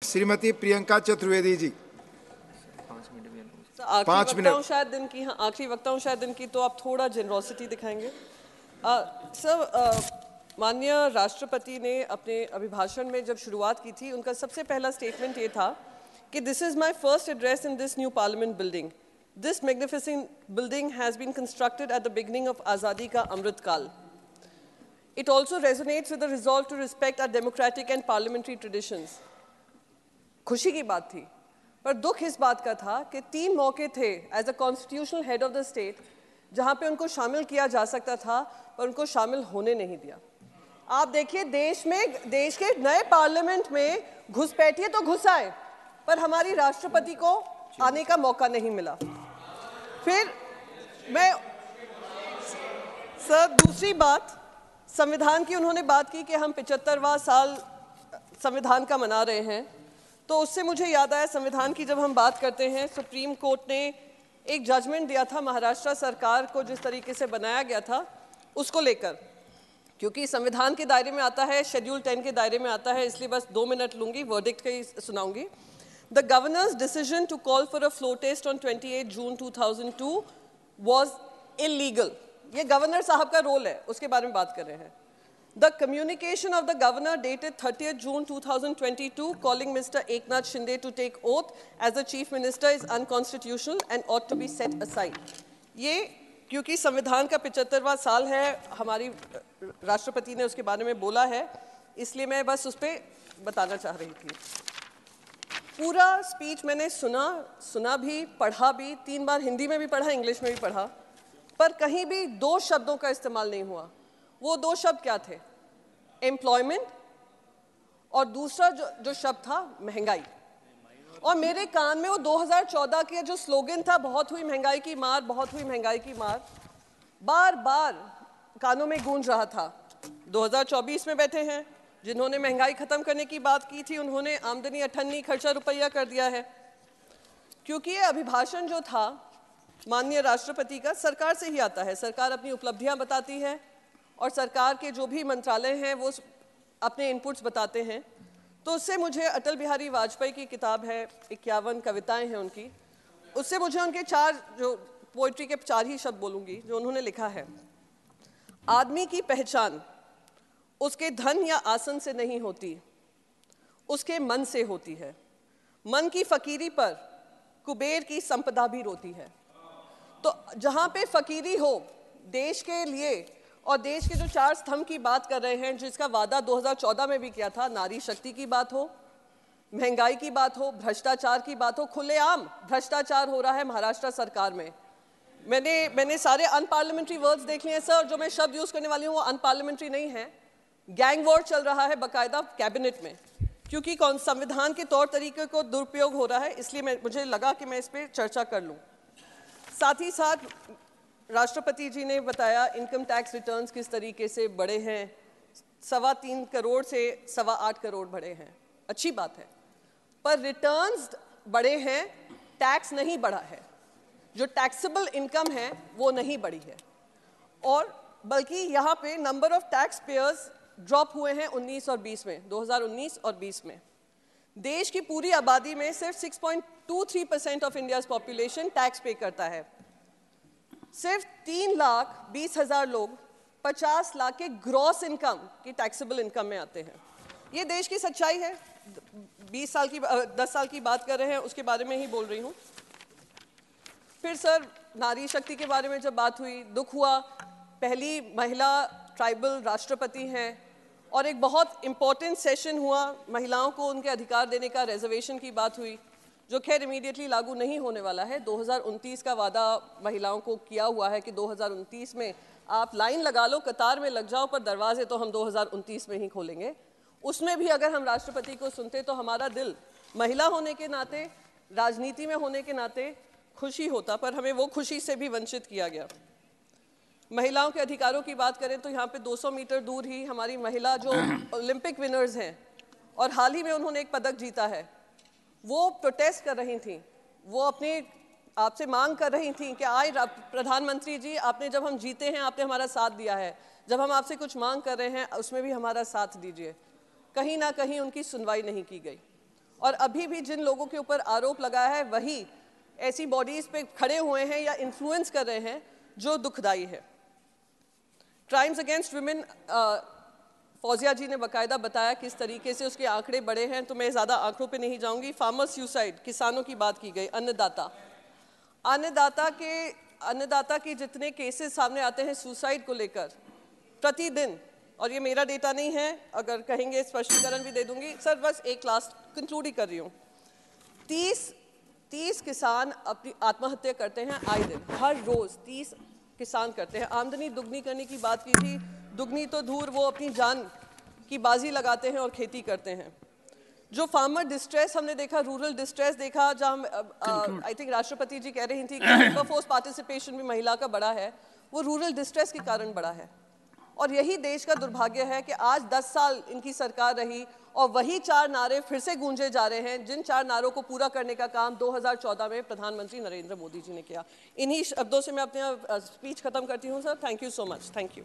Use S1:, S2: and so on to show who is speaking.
S1: Shrimati Priyanka Chaturvedi ji. 5 minute.
S2: शायद दिन की, हाँ आखिरी वक्ता हूँ शायद दिन की, तो आप थोड़ा जेनरोसिटी दिखाएंगे। सर, माननीय राष्ट्रपति ने अपने अभिभाषण में जब शुरुआत की थी, उनका सबसे पहला स्टेटमेंट ये था कि this is my first address in this new parliament building. This magnificent building has been constructed at the beginning of आज़ादी का अमृत काल। It also resonates with the resolve to respect our democratic and parliamentary traditions. खुशी की बात थी, पर दुख इस बात का था कि 3 मौके थे as a constitutional head of the state जहां पे उनको शामिल किया जा सकता था, पर उनको शामिल होने नहीं दिया। आप देखिए, देश के नए पार्लियामेंट में घुसपैठिए तो घुस आए, पर हमारी राष्ट्रपति को आने का मौका नहीं मिला। फिर मैं सर, दूसरी बात, संविधान की उन्होंने बात की कि हम 75वां साल संविधान का मना रहे हैं, तो उससे मुझे याद आया, संविधान की जब हम बात करते हैं, सुप्रीम कोर्ट ने एक जजमेंट दिया था महाराष्ट्र सरकार को जिस तरीके से बनाया गया था उसको लेकर, क्योंकि संविधान के दायरे में आता है, शेड्यूल 10 के दायरे में आता है, इसलिए बस 2 मिनट लूंगी, वर्डिक्ट का ही सुनाऊंगी। The governor's decision to call for a floor test on 28 June 2002 was illegal. ये गवर्नर साहब का रोल है, उसके बारे में बात कर रहे हैं। The communication of the governor dated 30th June 2022 calling Mr. Eknath Shinde to take oath as the chief minister is unconstitutional and ought to be set aside. ये क्योंकि संविधान का 75वां साल है, हमारी राष्ट्रपति ने उसके बारे में बोला है, इसलिए मैं बस उस पर बताना चाह रही थी। पूरा स्पीच मैंने सुना भी, पढ़ा भी, 3 बार हिंदी में भी पढ़ा, इंग्लिश में भी पढ़ा, पर कहीं भी 2 शब्दों का इस्तेमाल नहीं हुआ। वो 2 शब्द क्या थे? एम्प्लॉयमेंट, और दूसरा जो शब्द था महंगाई। और मेरे कान में वो 2014 के जो स्लोगन था, बहुत हुई महंगाई की मार, बहुत हुई महंगाई की मार, बार बार कानों में गूंज रहा था। 2024 में बैठे हैं, जिन्होंने महंगाई खत्म करने की बात की थी, उन्होंने आमदनी 98 खर्चा रुपया कर दिया है। क्योंकि ये अभिभाषण जो था माननीय राष्ट्रपति का सरकार से ही आता है, सरकार अपनी उपलब्धियां बताती है और सरकार के जो भी मंत्रालय हैं वो अपने इनपुट्स बताते हैं। तो उससे मुझे अटल बिहारी वाजपेयी की किताब है, 51 कविताएं हैं उनकी, उससे मुझे उनके 4 जो पोइट्री के 4 ही शब्द बोलूँगी जो उन्होंने लिखा है। आदमी की पहचान उसके धन या आसन से नहीं होती, उसके मन से होती है। मन की फकीरी पर कुबेर की संपदा भी रोती है। तो जहाँ पे फकीरी हो देश के लिए, और देश के जो 4 स्तंभ की बात कर रहे हैं, जिसका वादा 2014 में भी किया था, नारी शक्ति की बात हो, महंगाई की बात हो, भ्रष्टाचार की बात हो, खुलेआम भ्रष्टाचार हो रहा है महाराष्ट्र सरकार में। मैंने सारे अनपार्लियामेंट्री वर्ड्स देख लिए हैं सर, जो मैं शब्द यूज करने वाली हूँ वो अनपार्लियामेंट्री नहीं है। गैंग वॉर चल रहा है बाकायदा कैबिनेट में, क्योंकि संविधान के तौर तरीके को दुरुपयोग हो रहा है, इसलिए मुझे लगा कि मैं इस पर चर्चा कर लूँ। साथ ही साथ राष्ट्रपति जी ने बताया इनकम टैक्स रिटर्न्स किस तरीके से बढ़े हैं, 3.25 करोड़ से 8.25 करोड़ बढ़े हैं, अच्छी बात है, पर रिटर्न्स बढ़े हैं, टैक्स नहीं बढ़ा है। जो टैक्सेबल इनकम है वो नहीं बढ़ी है, और बल्कि यहाँ पे number of tax payers drop हुए हैं 19 और 20 में, 2019 और 20 में। देश की पूरी आबादी में सिर्फ 6.23% ऑफ इंडियाज पॉपुलेशन टैक्स पे करता है। सिर्फ 3,20,000 लोग 50 लाख के ग्रॉस इनकम की टैक्सेबल इनकम में आते हैं। ये देश की सच्चाई है। 10 साल की बात कर रहे हैं, उसके बारे में ही बोल रही हूँ। फिर सर, नारी शक्ति के बारे में जब बात हुई, दुख हुआ, पहली महिला ट्राइबल राष्ट्रपति हैं, और एक बहुत इम्पोर्टेंट सेशन हुआ, महिलाओं को उनके अधिकार देने का, रिजर्वेशन की बात हुई, जो खैर इमीडिएटली लागू नहीं होने वाला है। 2029 का वादा महिलाओं को किया हुआ है कि 2029 में आप लाइन लगा लो, कतार में लग जाओ, पर दरवाजे तो हम 2029 में ही खोलेंगे। उसमें भी अगर हम राष्ट्रपति को सुनते तो हमारा दिल महिला होने के नाते, राजनीति में होने के नाते खुशी होता, पर हमें वो खुशी से भी वंचित किया गया। महिलाओं के अधिकारों की बात करें तो यहाँ पे 200 मीटर दूर ही हमारी महिला जो ओलंपिक विनर्स हैं, और हाल ही में उन्होंने एक पदक जीता है, वो प्रोटेस्ट कर रही थी, वो अपने आपसे मांग कर रही थी कि आए प्रधानमंत्री जी, आपने जब हम जीते हैं आपने हमारा साथ दिया है, जब हम आपसे कुछ मांग कर रहे हैं उसमें भी हमारा साथ दीजिए। कहीं ना कहीं उनकी सुनवाई नहीं की गई। और अभी भी जिन लोगों के ऊपर आरोप लगा है वही ऐसी बॉडीज पे खड़े हुए हैं या इन्फ्लुएंस कर रहे हैं, जो दुखदाई है। क्राइम्स अगेंस्ट वुमेन, फौजिया जी ने बाकायदा बताया किस तरीके से उसके आंकड़े बढ़े हैं, तो मैं ज़्यादा आंकड़ों पे नहीं जाऊंगी। फार्मर सुसाइड, किसानों की बात की गई, अन्नदाता के जितने केसेस सामने आते हैं सुसाइड को लेकर प्रतिदिन, और ये मेरा डेटा नहीं है, अगर कहेंगे स्पष्टीकरण भी दे दूंगी सर। बस एक लास्ट कंक्लूड ही कर रही हूँ। 30 किसान अपनी आत्महत्या करते हैं आए दिन, हर रोज 30 किसान करते हैं। आमदनी दुगनी करने की बात की थी, दुगनी तो दूर, वो अपनी जान की बाजी लगाते हैं और खेती करते हैं। जो फार्मर डिस्ट्रेस हमने देखा, रूरल डिस्ट्रेस देखा, जहाँ आई थिंक राष्ट्रपति जी कह रही थी कि लेबर फोर्स पार्टिसिपेशन भी महिला का बड़ा है, वो रूरल डिस्ट्रेस के कारण बड़ा है। और यही देश का दुर्भाग्य है कि आज 10 साल इनकी सरकार रही और वही 4 नारे फिर से गूंजे जा रहे हैं, जिन 4 नारों को पूरा करने का काम 2014 में प्रधानमंत्री नरेंद्र मोदी जी ने किया। इन्हीं शब्दों से मैं अपनी स्पीच खत्म करती हूँ sir. Thank you so much. Thank you.